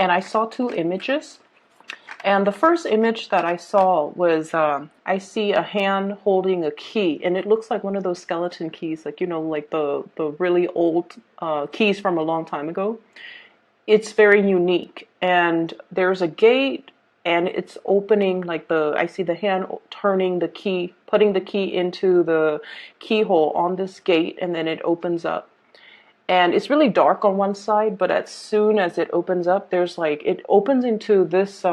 and I saw two images. And the first image that I saw was I see a hand holding a key, and it looks like one of those skeleton keys, like, you know, like the really old keys from a long time ago. It's very unique, and there's a gate, and it's opening, like I see the hand turning the key, putting the key into the keyhole on this gate, and then it opens up. And it's really dark on one side, but as soon as it opens up, there's like, it opens into this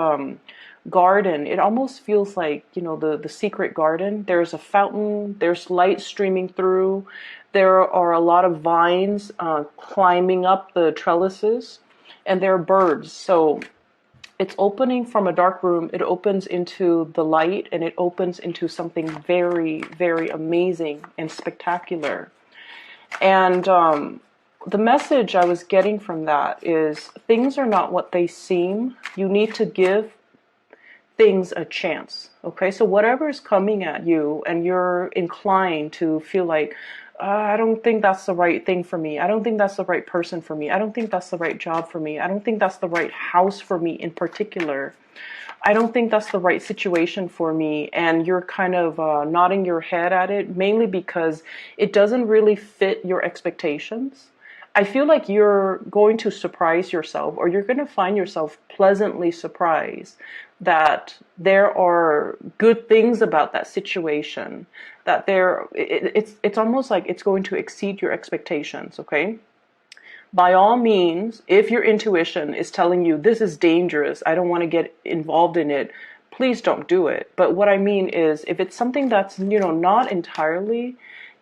garden. It almost feels like, you know, the secret garden. There's a fountain, there's light streaming through, there are a lot of vines climbing up the trellises, and there are birds. So it's opening from a dark room, it opens into the light, and it opens into something very, very amazing and spectacular. And the message I was getting from that is things are not what they seem. You need to give things a chance. Okay, so whatever is coming at you and you're inclined to feel like, I don't think that's the right thing for me. I don't think that's the right person for me. I don't think that's the right job for me. I don't think that's the right house for me in particular. I don't think that's the right situation for me. And you're kind of nodding your head at it, mainly because it doesn't really fit your expectations. I feel like you're going to surprise yourself, or you're going to find yourself pleasantly surprised that there are good things about that situation, that it's almost like it's going to exceed your expectations, okay? By all means, if your intuition is telling you this is dangerous, I don't want to get involved in it, please don't do it. But what I mean is, if it's something that's, you know, not entirely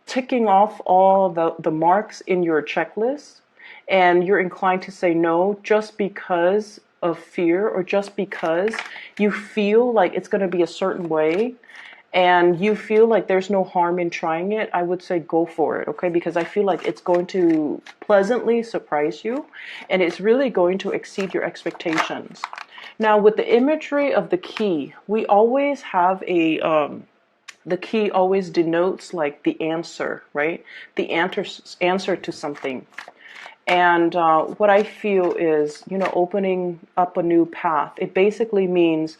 ticking off all the marks in your checklist, and you're inclined to say no just because of fear, or just because you feel like it's going to be a certain way, and you feel like there's no harm in trying it, I would say go for it, okay? Because I feel like it's going to pleasantly surprise you, and it's really going to exceed your expectations. Now, with the imagery of the key, we always have the key always denotes like the answer, right? The answer to something. And what I feel is, you know, opening up a new path. It basically means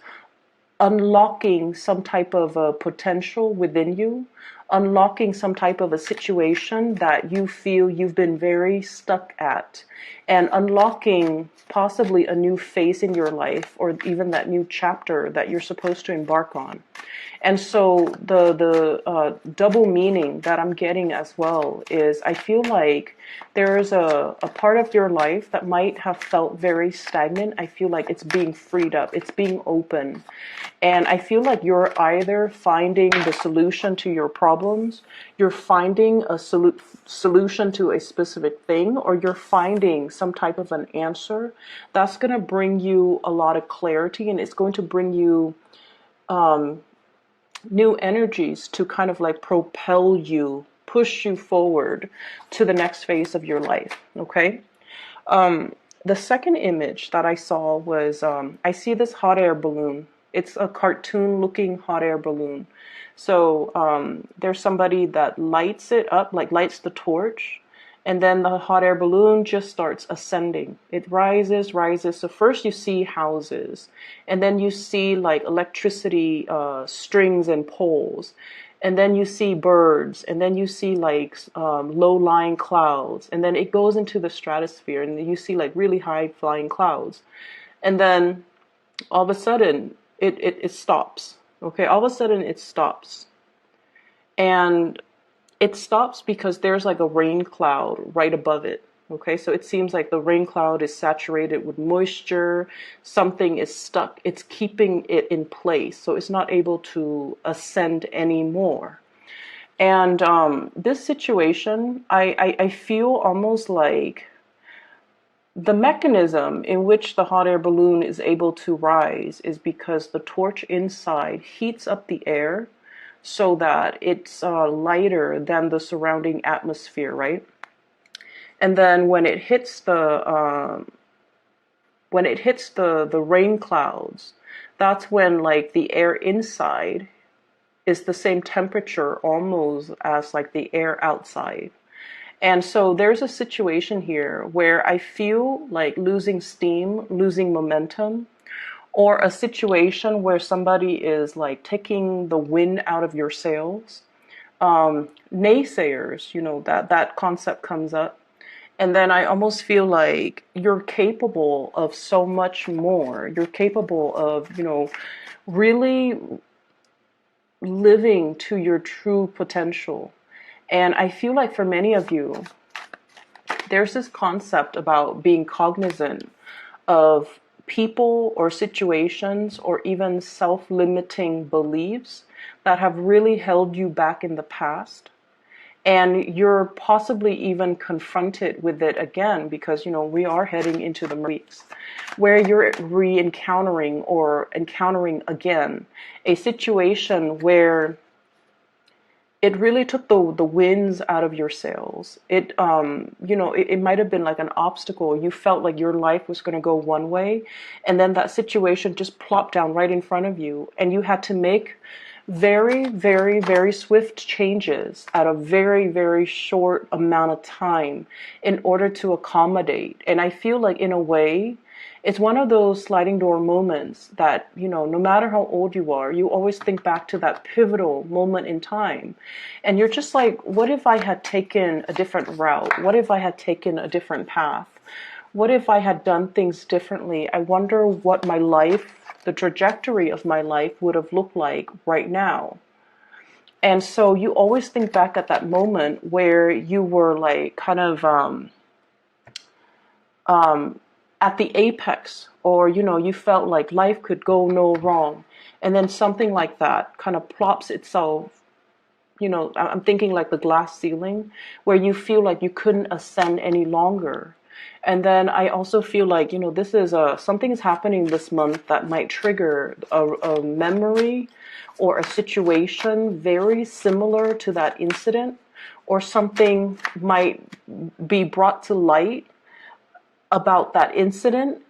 unlocking some type of a potential within you, unlocking some type of a situation that you feel you've been very stuck at, and unlocking possibly a new phase in your life, or even that new chapter that you're supposed to embark on. And so the double meaning that I'm getting as well is, I feel like there's a part of your life that might have felt very stagnant. I feel like it's being freed up, it's being open. And I feel like you're either finding the solution to your problems, you're finding a solution to a specific thing, or you're finding some type of an answer that's going to bring you a lot of clarity, and it's going to bring you new energies to kind of like propel you, push you forward to the next phase of your life, okay? The second image that I saw was, I see this hot air balloon. It's a cartoon looking hot air balloon. So there's somebody that lights it up, like lights the torch, and then the hot air balloon just starts ascending. It rises, rises. So first you see houses, and then you see like electricity strings and poles, and then you see birds, and then you see like low-lying clouds, and then it goes into the stratosphere, and you see like really high-flying clouds, and then all of a sudden it stops. Okay, all of a sudden it stops, and it stops because there's like a rain cloud right above it. Okay, so it seems like the rain cloud is saturated with moisture. Something is stuck. It's keeping it in place, so it's not able to ascend anymore. And this situation, I feel almost like the mechanism in which the hot air balloon is able to rise is because the torch inside heats up the air so that it's lighter than the surrounding atmosphere, right? And then when it hits the rain clouds, that's when like the air inside is the same temperature almost as like the air outside. And so there's a situation here where I feel like losing steam, losing momentum, or a situation where somebody is like taking the wind out of your sails. Naysayers, that concept comes up. And then I almost feel like you're capable of so much more. You're capable of, really living to your true potential. And I feel like for many of you, there's this concept about being cognizant of people or situations or even self-limiting beliefs that have really held you back in the past. And you're possibly even confronted with it again because, we are heading into the weeks where you're re-encountering or encountering again a situation where it really took the winds out of your sails. It might have been like an obstacle. You felt like your life was going to go one way, and then that situation just plopped down right in front of you, and you had to make very, very, very swift changes at a very, very short amount of time in order to accommodate. And I feel like in a way, it's one of those sliding door moments that, no matter how old you are, you always think back to that pivotal moment in time. And you're just like, what if I had taken a different route? What if I had taken a different path? What if I had done things differently? I wonder what my life, the trajectory of my life would have looked like right now. And so you always think back at that moment where you were like kind of at the apex, or you felt like life could go no wrong, and then something like that kind of plops itself. I'm thinking like the glass ceiling where you feel like you couldn't ascend any longer. And then I also feel like, this is something is happening this month that might trigger a memory or a situation very similar to that incident, or something might be brought to light about that incident,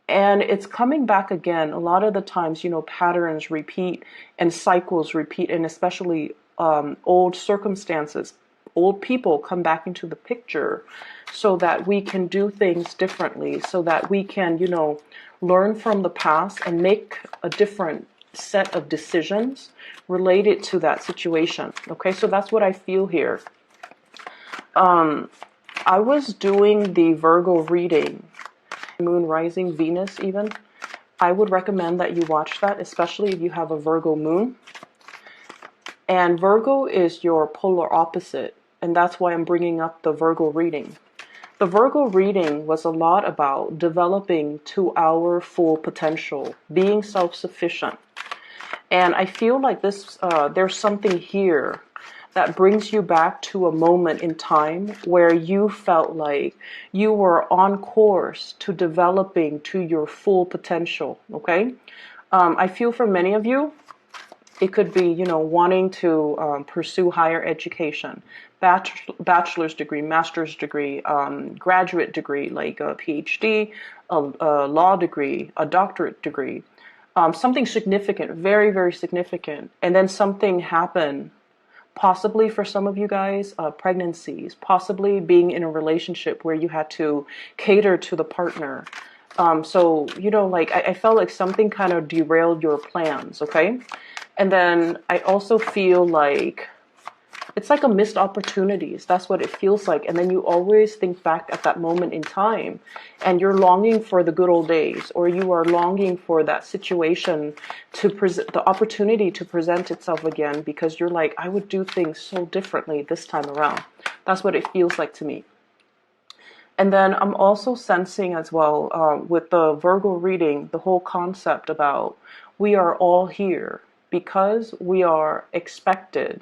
and it's coming back again. A lot of the times, patterns repeat and cycles repeat, and especially old circumstances, old people come back into the picture so that we can do things differently, so that we can, learn from the past and make a different set of decisions related to that situation. Okay, so that's what I feel here. I was doing the Virgo reading, Moon, Rising, Venus even. I would recommend that you watch that, especially if you have a Virgo moon. And Virgo is your polar opposite, and that's why I'm bringing up the Virgo reading. The Virgo reading was a lot about developing to our full potential, being self-sufficient. And I feel like there's something here that brings you back to a moment in time where you felt like you were on course to developing to your full potential, okay? I feel for many of you, it could be, wanting to pursue higher education, bachelor's degree, master's degree, graduate degree, like a PhD, a law degree, a doctorate degree, something significant, very, very significant. And then something happened. Possibly for some of you guys, pregnancies, possibly being in a relationship where you had to cater to the partner. So, I felt like something kind of derailed your plans, okay? And then I also feel like it's like a missed opportunities. That's what it feels like. And then you always think back at that moment in time and you're longing for the good old days, or you are longing for that situation to present, the opportunity to present itself again, because you're like, I would do things so differently this time around. That's what it feels like to me. And then I'm also sensing as well, with the Virgo reading, the whole concept about we are all here because we are expected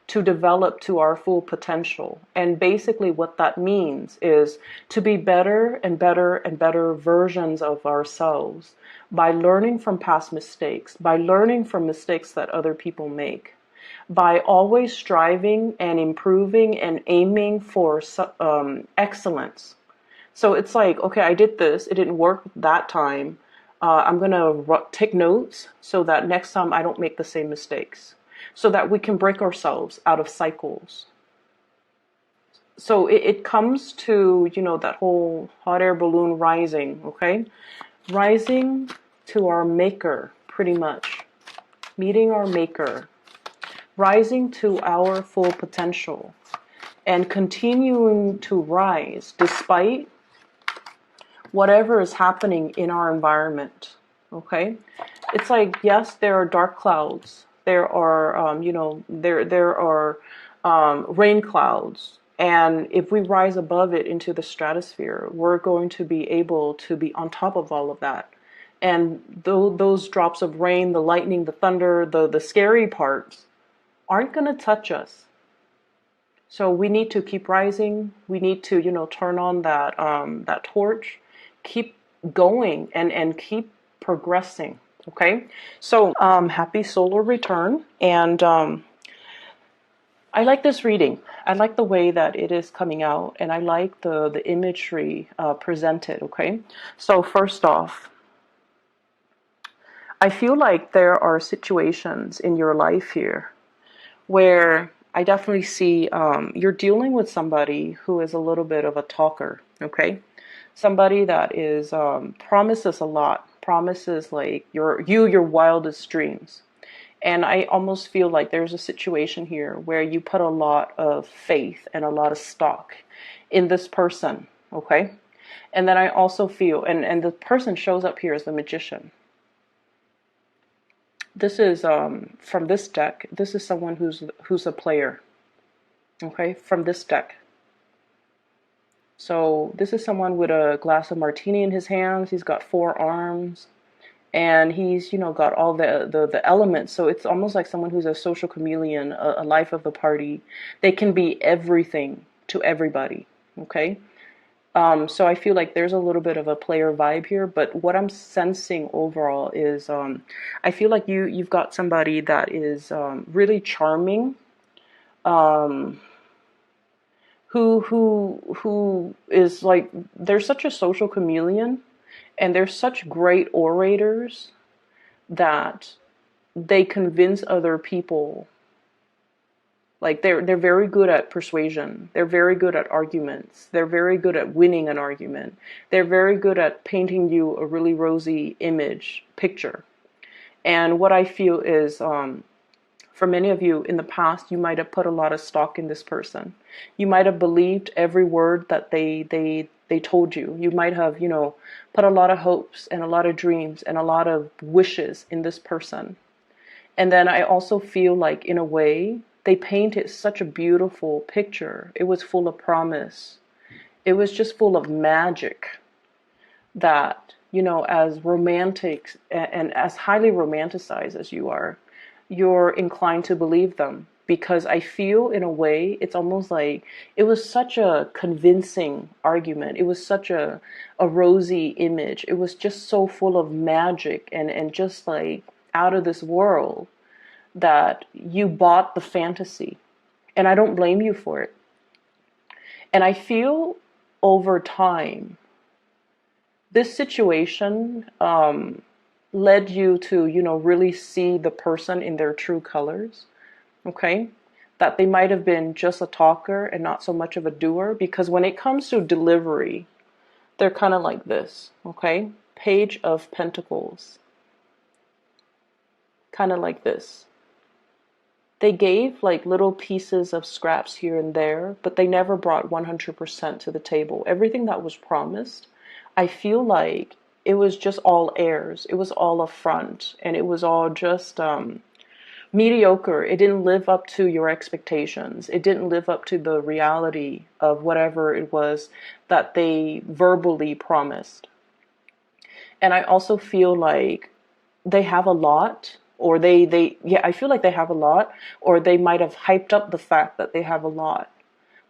to develop to our full potential. And basically what that means is to be better and better and better versions of ourselves by learning from past mistakes, by learning from mistakes that other people make, by always striving and improving and aiming for excellence. So it's like, okay, I did this, it didn't work that time. I'm going to take notes so that next time I don't make the same mistakes, so that we can break ourselves out of cycles. So it comes to, that whole hot air balloon rising, okay? Rising to our maker, pretty much. Meeting our maker. Rising to our full potential. And continuing to rise despite whatever is happening in our environment, okay? It's like, yes, there are dark clouds. There are, there are rain clouds. And if we rise above it into the stratosphere, we're going to be able to be on top of all of that. And those drops of rain, the lightning, the thunder, the scary parts aren't going to touch us. So we need to keep rising. We need to, turn on that torch, keep going and keep progressing. Okay. So happy solar return. And I like this reading. I like the way that it is coming out, and I like the imagery presented. Okay. So first off, I feel like there are situations in your life here where I definitely see you're dealing with somebody who is a little bit of a talker, okay? Somebody that is promises a lot, promises like your wildest dreams. And I almost feel like there's a situation here where you put a lot of faith and a lot of stock in this person, okay? And then I also feel, and the person shows up here as the magician. This is from this deck. This is someone who's a player. Okay, from this deck. So this is someone with a glass of martini in his hands. He's got 4 arms, and he's got all the elements. So it's almost like someone who's a social chameleon, a life of the party. They can be everything to everybody. Okay. So I feel like there's a little bit of a player vibe here, but what I'm sensing overall is I feel like you've got somebody that is really charming, who is like, they're such a social chameleon, and they're such great orators that they convince other people. Like they're very good at persuasion. They're very good at arguments. They're very good at winning an argument. They're very good at painting you a really rosy picture. And what I feel is, for many of you in the past, you might have put a lot of stock in this person. You might have believed every word that they told you. You might have, put a lot of hopes and a lot of dreams and a lot of wishes in this person. And then I also feel like, in a way, they painted such a beautiful picture. It was full of promise. It was just full of magic that, as romantic and as highly romanticized as you are, you're inclined to believe them. Because I feel, in a way, it's almost like it was such a convincing argument. It was such a rosy image. It was just so full of magic and just like out of this world, that you bought the fantasy. And I don't blame you for it. And I feel over time, this situation led you to, really see the person in their true colors. Okay? That they might have been just a talker and not so much of a doer. Because when it comes to delivery, they're kind of like this. Okay? Page of Pentacles. Kind of like this. They gave like little pieces of scraps here and there, but they never brought 100% to the table. Everything that was promised, I feel like it was just all airs. It was all a front, and it was all just mediocre. It didn't live up to your expectations. It didn't live up to the reality of whatever it was that they verbally promised. And I also feel like they have a lot. Or I feel like they have a lot, or they might have hyped up the fact that they have a lot.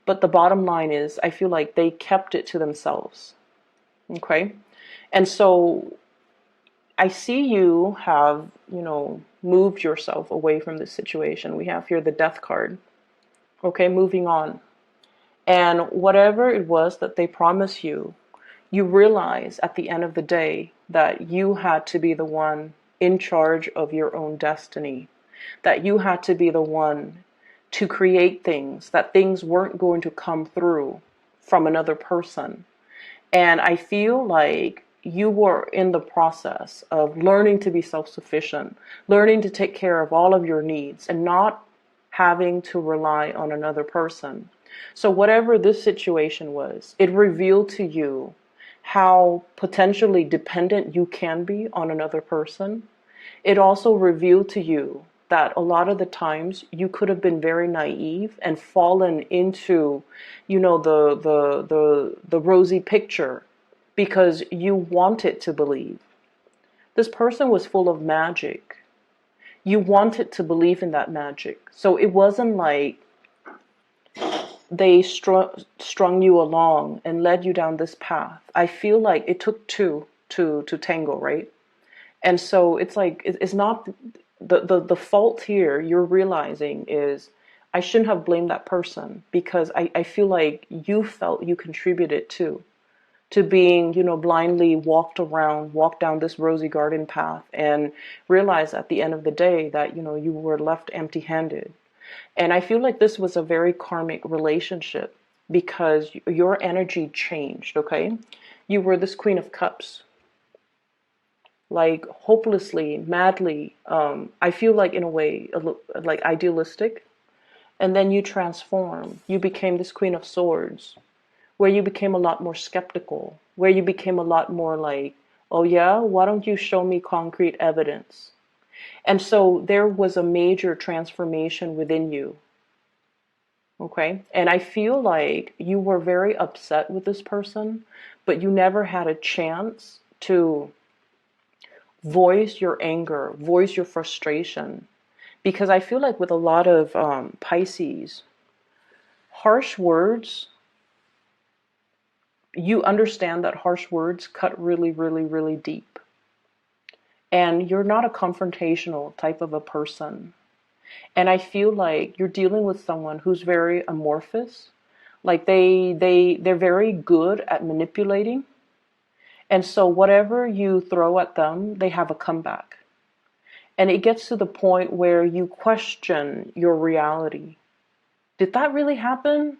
But the bottom line is, I feel like they kept it to themselves. Okay? And so I see you have, moved yourself away from this situation. We have here the Death card. Okay, moving on. And whatever it was that they promised you, you realize at the end of the day that you had to be the one in charge of your own destiny, that you had to be the one to create things, that things weren't going to come through from another person. And I feel like you were in the process of learning to be self-sufficient, learning to take care of all of your needs and not having to rely on another person. So whatever this situation was, it revealed to you how potentially dependent you can be on another person. It also revealed to you that a lot of the times you could have been very naive and fallen into, the rosy picture because you wanted to believe. This person was full of magic. You wanted to believe in that magic. So it wasn't like they strung you along and led you down this path. I feel like it took two to tango, right? And so it's like, it's not the fault here you're realizing is I shouldn't have blamed that person, because I feel like you felt you contributed to being, blindly walked down this rosy garden path and realized at the end of the day that, you were left empty handed. And I feel like this was a very karmic relationship because your energy changed, okay? You were this Queen of Cups, like hopelessly, madly, I feel like in a way, like idealistic. And then you transform. You became this Queen of Swords, where you became a lot more skeptical, where you became a lot more like, oh yeah, why don't you show me concrete evidence? And so there was a major transformation within you. Okay. And I feel like you were very upset with this person, but you never had a chance to voice your anger, voice your frustration. Because I feel like with a lot of Pisces, harsh words, you understand that harsh words cut really, really, really deep. And you're not a confrontational type of a person. And I feel like you're dealing with someone who's very amorphous. Like they're very good at manipulating. And so whatever you throw at them, they have a comeback. And it gets to the point where you question your reality. Did that really happen?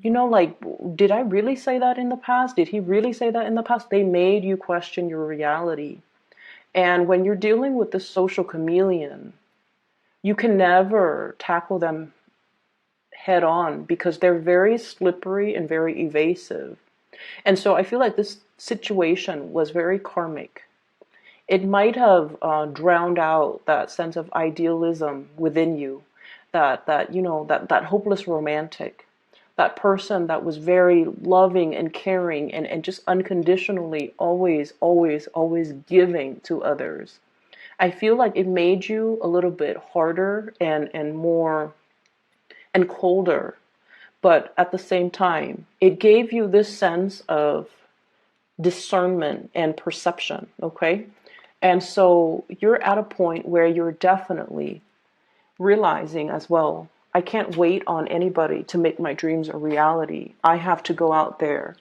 Like, did I really say that in the past? Did he really say that in the past? They made you question your reality. And when you're dealing with this social chameleon, you can never tackle them head on because they're very slippery and very evasive. And so I feel like this situation was very karmic. It might have drowned out that sense of idealism within you, that hopeless romantic, that person that was very loving and caring and just unconditionally always, always, always giving to others. I feel like it made you a little bit harder and more and colder, but at the same time, it gave you this sense of discernment and perception, okay? And so you're at a point where you're definitely realizing as well, I can't wait on anybody to make my dreams a reality. I have to go out there,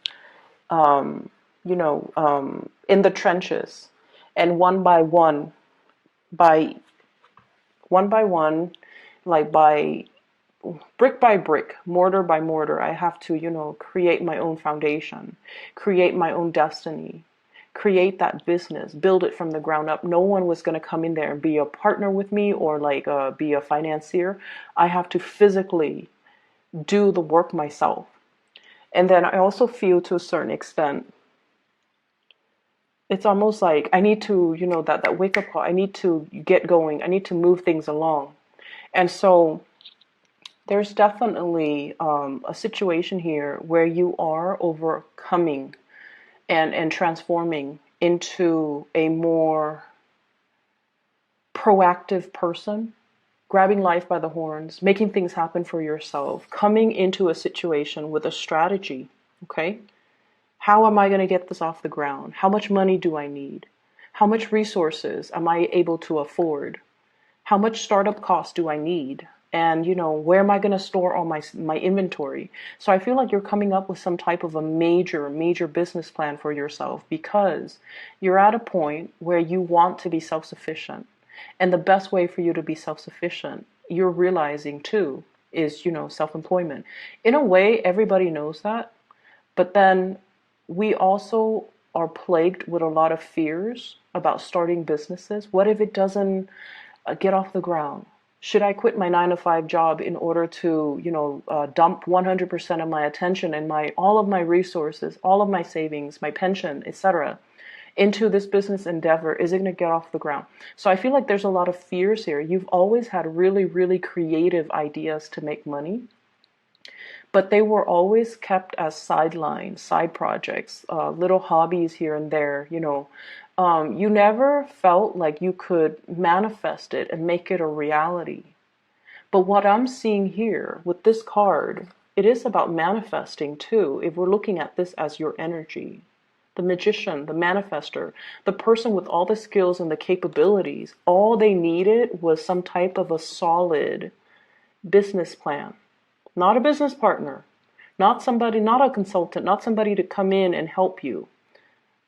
in the trenches, and by one by one, like by brick by brick, mortar by mortar, I have to, create my own foundation, create my own destiny, create that business, build it from the ground up. No one was going to come in there and be a partner with me or like be a financier. I have to physically do the work myself. And then I also feel to a certain extent, it's almost like I need to, that wake up call. I need to get going. I need to move things along. And so there's definitely a situation here where you are overcoming and transforming into a more proactive person, grabbing life by the horns, making things happen for yourself, coming into a situation with a strategy, okay? How am I going to get this off the ground? How much money do I need? How much resources am I able to afford? How much startup costs do I need? And, where am I going to store all my inventory? So I feel like you're coming up with some type of a major, major business plan for yourself because you're at a point where you want to be self-sufficient. And the best way for you to be self-sufficient you're realizing too is, self-employment. In a way, everybody knows that, but then we also are plagued with a lot of fears about starting businesses. What if it doesn't get off the ground? Should I quit my 9 to 5 job in order to, dump 100% of my attention and all of my resources, all of my savings, my pension, etc., into this business endeavor? Is it going to get off the ground? So I feel like there's a lot of fears here. You've always had really, really creative ideas to make money, but they were always kept as sidelines, side projects, little hobbies here and there. You never felt like you could manifest it and make it a reality. But what I'm seeing here with this card, it is about manifesting too, if we're looking at this as your energy. The magician, the manifester, the person with all the skills and the capabilities, all they needed was some type of a solid business plan. Not a business partner, not somebody, not a consultant, not somebody to come in and help you.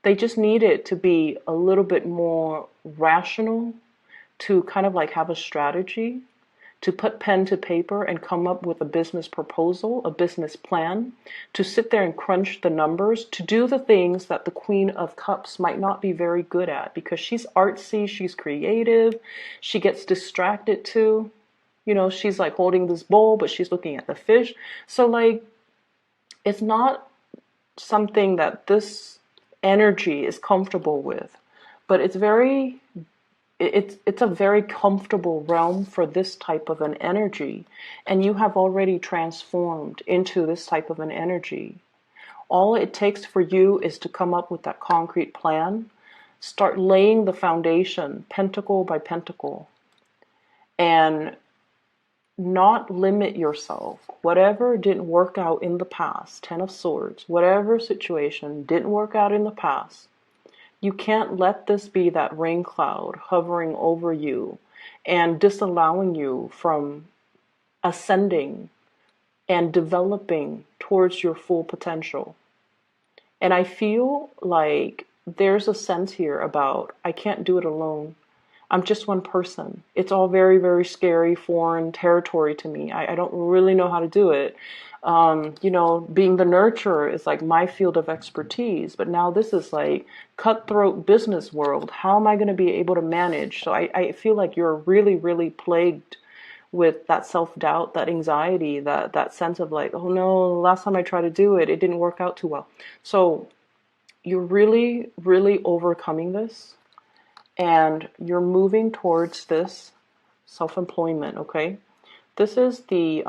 They just needed to be a little bit more rational, to kind of like have a strategy, to put pen to paper and come up with a business proposal, a business plan, to sit there and crunch the numbers, to do the things that the Queen of Cups might not be very good at, because she's artsy, she's creative, she gets distracted too. She's like holding this bowl, but she's looking at the fish. So like, it's not something that this energy is comfortable with, but it's a very comfortable realm for this type of an energy, and you have already transformed into this type of an energy. All it takes for you is to come up with that concrete plan, start laying the foundation pentacle by pentacle, and not limit yourself. Whatever didn't work out in the past, 10 of Swords, whatever situation didn't work out in the past, you can't let this be that rain cloud hovering over you and disallowing you from ascending and developing towards your full potential. And I feel like there's a sense here about, I can't do it alone. I'm just one person. It's all very, very scary, foreign territory to me. I don't really know how to do it. Being the nurturer is like my field of expertise, but now this is like cutthroat business world. How am I going to be able to manage? So I feel like you're really, really plagued with that self-doubt, that anxiety, that sense of like, oh no, last time I tried to do it, it didn't work out too well. So you're really, really overcoming this, and you're moving towards this self-employment, okay? This is the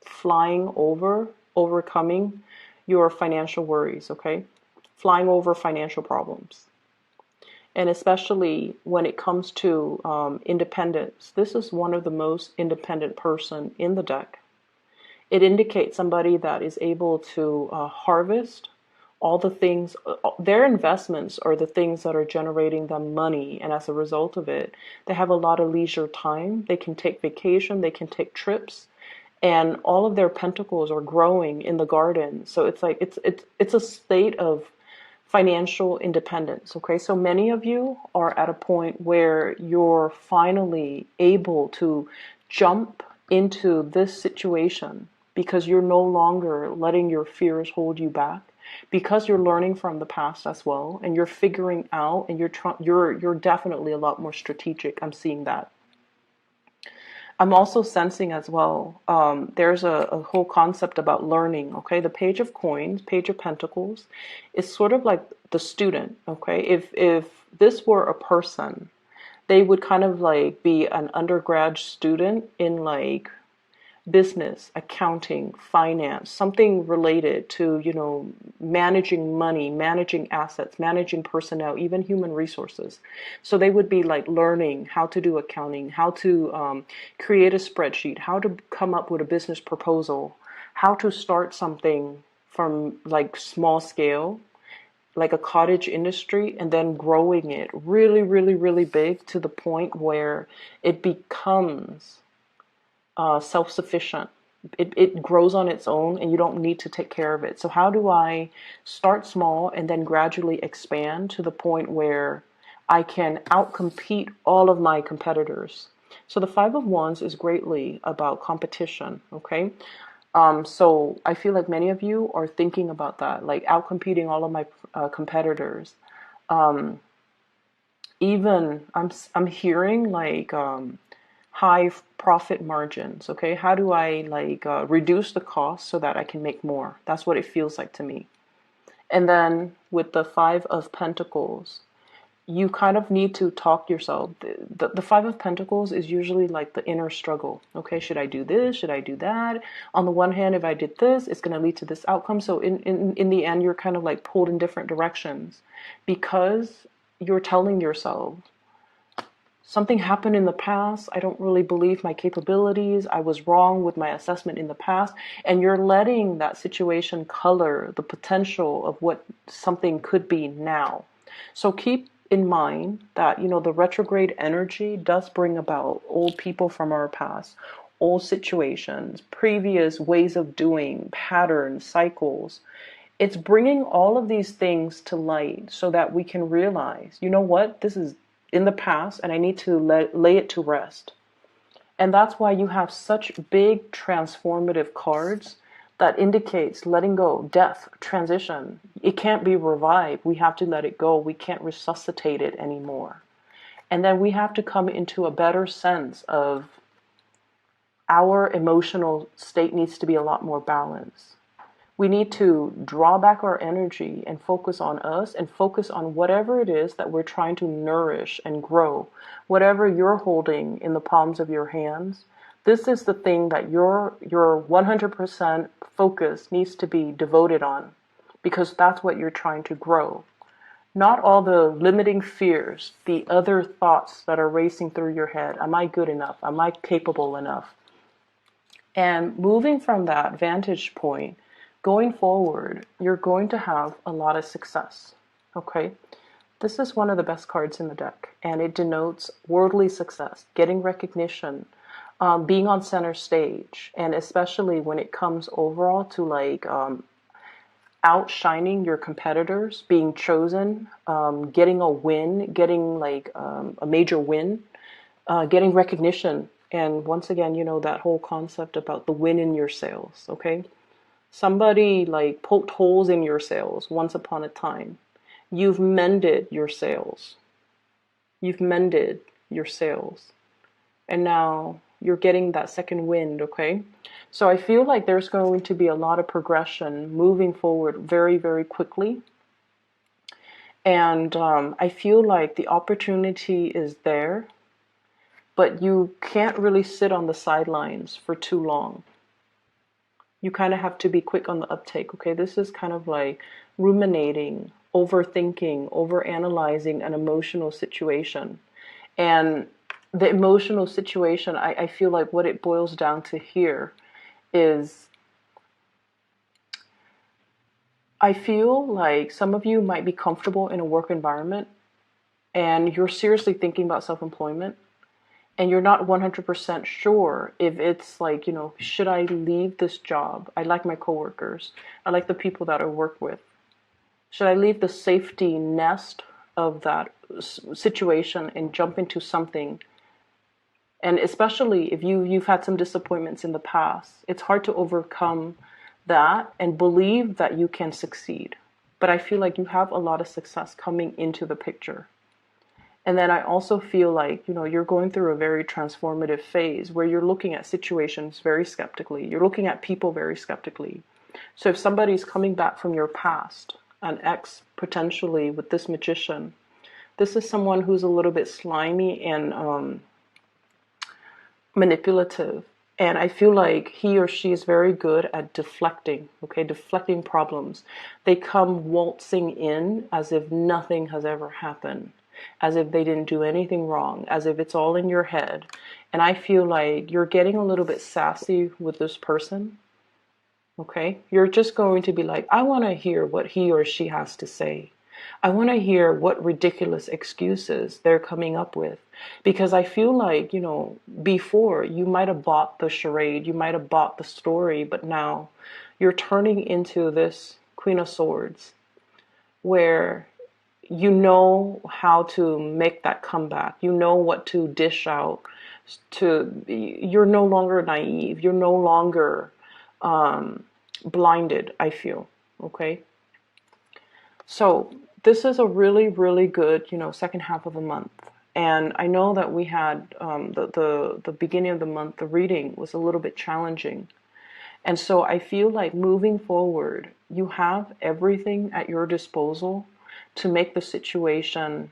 flying over, overcoming your financial worries, okay? Flying over financial problems. And especially when it comes to independence, this is one of the most independent person in the deck. It indicates somebody that is able to harvest all the things, their investments are the things that are generating them money. And as a result of it, they have a lot of leisure time. They can take vacation, they can take trips, and all of their pentacles are growing in the garden. So it's like, it's a state of financial independence. Okay. So many of you are at a point where you're finally able to jump into this situation because you're no longer letting your fears hold you back, because you're learning from the past as well, and you're figuring out, and you're definitely a lot more strategic. I'm seeing that. I'm also sensing as well, there's a whole concept about learning, okay? The Page of Coins, Page of Pentacles, is sort of like the student, okay? If this were a person, they would kind of like be an undergrad student in like business, accounting, finance, something related to, managing money, managing assets, managing personnel, even human resources. So they would be like learning how to do accounting, how to create a spreadsheet, how to come up with a business proposal, how to start something from like small scale, like a cottage industry, and then growing it really, really, really big to the point where it becomes self-sufficient. It grows on its own and you don't need to take care of it. So how do I start small and then gradually expand to the point where I can outcompete all of my competitors? So the Five of Wands is greatly about competition, okay? So I feel like many of you are thinking about that, like outcompeting all of my competitors. Um, Even I'm hearing like high profit margins. Okay, how do I like reduce the cost so that I can make more? That's what it feels like to me. And then with the Five of Pentacles, you kind of need to talk yourself. The Five of Pentacles is usually like the inner struggle. Okay, should I do this? Should I do that? On the one hand, if I did this, it's going to lead to this outcome. So in the end, you're kind of like pulled in different directions because you're telling yourself, something happened in the past. I don't really believe my capabilities. I was wrong with my assessment in the past. And you're letting that situation color the potential of what something could be now. So keep in mind that, the retrograde energy does bring about old people from our past, old situations, previous ways of doing, patterns, cycles. It's bringing all of these things to light so that we can realize, you know what, this is in the past and I need to lay it to rest. And that's why you have such big transformative cards that indicates letting go, death, transition. It can't be revived. We have to let it go. We can't resuscitate it anymore. And then we have to come into a better sense of our emotional state needs to be a lot more balanced. We need to draw back our energy and focus on us and focus on whatever it is that we're trying to nourish and grow. Whatever you're holding in the palms of your hands, this is the thing that your 100% focus needs to be devoted on, because that's what you're trying to grow. Not all the limiting fears, the other thoughts that are racing through your head. Am I good enough? Am I capable enough? And moving from that vantage point, going forward, you're going to have a lot of success. Okay? This is one of the best cards in the deck, and it denotes worldly success, getting recognition, being on center stage, and especially when it comes overall to like outshining your competitors, being chosen, getting a win, getting like a major win, getting recognition. And once again, that whole concept about the win in your sails, okay? Somebody like poked holes in your sails once upon a time. You've mended your sails. You've mended your sails. And now you're getting that second wind, okay? So I feel like there's going to be a lot of progression moving forward very, very quickly. And I feel like the opportunity is there, but you can't really sit on the sidelines for too long. You kind of have to be quick on the uptake, okay? This is kind of like ruminating, overthinking, overanalyzing an emotional situation. And the emotional situation, I feel like what it boils down to here is, I feel like some of you might be comfortable in a work environment and you're seriously thinking about self-employment, and you're not 100% sure if it's like, should I leave this job? I like my coworkers. I like the people that I work with. Should I leave the safety nest of that situation and jump into something? And especially if you've had some disappointments in the past, it's hard to overcome that and believe that you can succeed. But I feel like you have a lot of success coming into the picture. And then I also feel like, you're going through a very transformative phase where you're looking at situations very skeptically. You're looking at people very skeptically. So if somebody's coming back from your past, an ex potentially with this magician, this is someone who's a little bit slimy and manipulative. And I feel like he or she is very good at deflecting, okay, deflecting problems. They come waltzing in as if nothing has ever happened, as if they didn't do anything wrong, as if it's all in your head. And I feel like you're getting a little bit sassy with this person, okay? You're just going to be like, I want to hear what he or she has to say. I want to hear what ridiculous excuses they're coming up with. Because I feel like, before you might have bought the charade, you might have bought the story, but now you're turning into this Queen of Swords where you know how to make that comeback. You know what to dish out you're no longer naive. You're no longer blinded, I feel. Okay. So this is a really, really good, second half of the month. And I know that we had the beginning of the month, the reading was a little bit challenging. And so I feel like moving forward, you have everything at your disposal to make the situation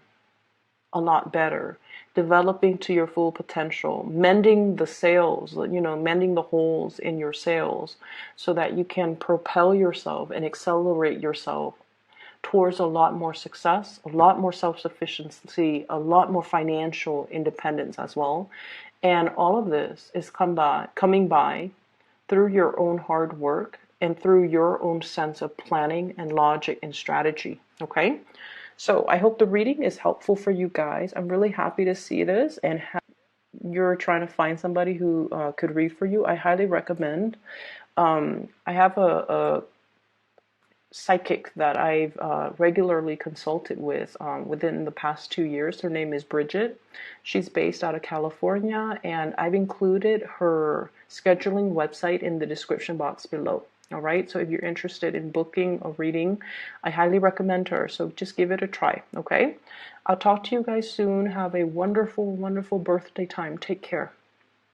a lot better, developing to your full potential, mending the sails, mending the holes in your sails so that you can propel yourself and accelerate yourself towards a lot more success, a lot more self-sufficiency, a lot more financial independence as well. And all of this is coming by through your own hard work and through your own sense of planning and logic and strategy. Okay? So I hope the reading is helpful for you guys. I'm really happy to see this, and you're trying to find somebody who could read for you. I highly recommend. I have a psychic that I've regularly consulted with within the past 2 years. Her name is Bridget. She's based out of California, and I've included her scheduling website in the description box below. All right, so if you're interested in booking a reading, I highly recommend her. So just give it a try, okay? I'll talk to you guys soon. Have a wonderful, wonderful birthday time. Take care.